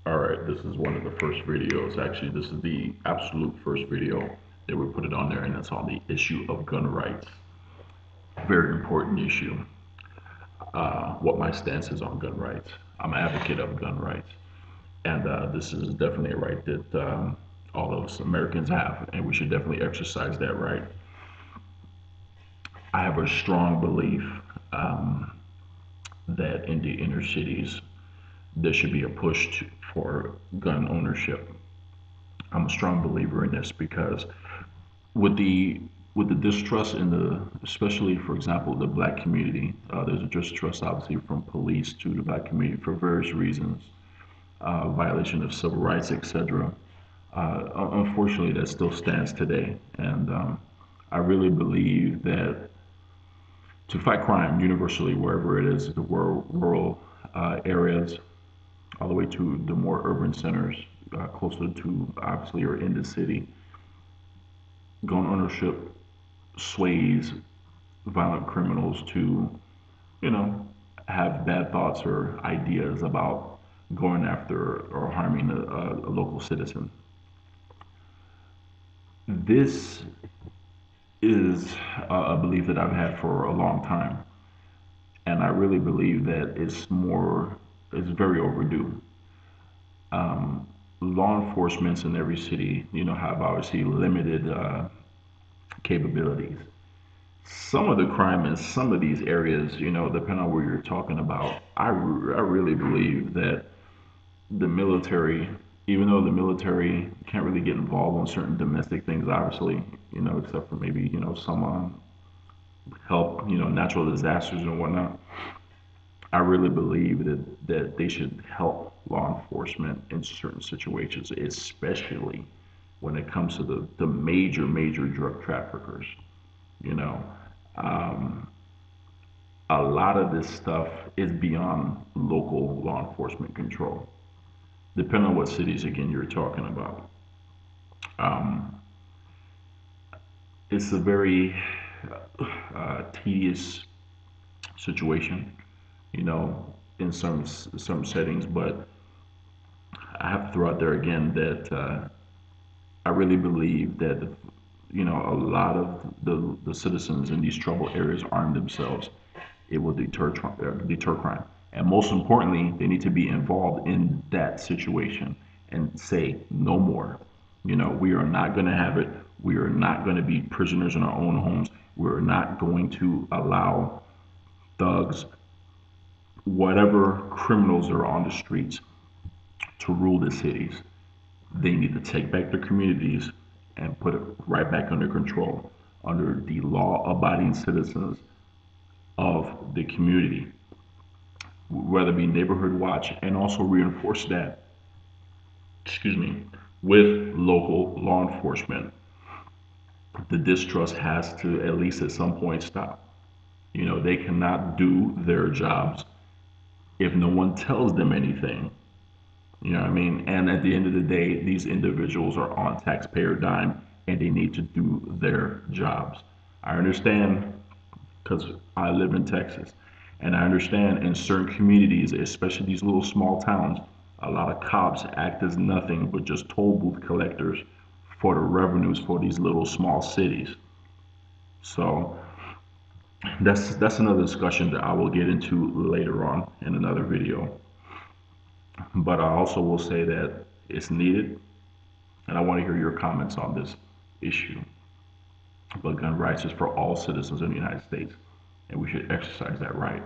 All right, this is one of the first videos. Actually, this is the absolute first video that we put it on there, and it's on the issue of gun rights. Very important issue. What my stance is on gun rights. I'm an advocate of gun rights, and this is definitely a right that all of us Americans have, and we should definitely exercise that right. I have a strong belief um, that in the inner cities there should be a push for gun ownership. I'm a strong believer in this because with the with the distrust in the, especially for example, the black community, there's a distrust obviously from police to the black community for various reasons, violation of civil rights, etc. Unfortunately, that still stands today, and I really believe that to fight crime universally, wherever it is, the rural areas, all the way to the more urban centers, closer to obviously or in the city, gun ownership sways violent criminals to, you know, have bad thoughts or ideas about going after or harming a local citizen. This is a belief that I've had for a long time, and I really believe that it's very overdue. Law enforcement in every city, have obviously limited capabilities. Some of the crime in some of these areas, depending on where you're talking about, I really believe that the military, even though the military can't really get involved on certain domestic things, obviously, except for maybe, some help, natural disasters and whatnot, I really believe that they should help law enforcement in certain situations, especially when it comes to the major drug traffickers. You know, um, a lot of this stuff is beyond local law enforcement control, depending on what cities again you're talking about. Um, it's a very tedious situation, in some settings, but I have to throw out there again that I really believe that a lot of the citizens in these trouble areas arm themselves. It will deter crime, and most importantly, they need to be involved in that situation and say no more. We are not going to have it. We are not going to be prisoners in our own homes. We're not going to allow thugs, whatever criminals are on the streets, to rule the cities. They need to take back their communities and put it right back under control, under the law abiding citizens of the community, whether it be neighborhood watch, and also reinforce that, excuse me, with local law enforcement. The distrust has to at least at some point stop. They cannot do their jobs if no one tells them anything. You know what I mean? And at the end of the day, these individuals are on taxpayer dime and they need to do their jobs. I understand because I live in Texas. And I understand in certain communities, especially these little small towns, a lot of cops act as nothing but just toll booth collectors for the revenues for these little small cities. So that's another discussion that I will get into later on in another video. But I also will say that it's needed, and I want to hear your comments on this issue. But gun rights is for all citizens in the United States, and we should exercise that right.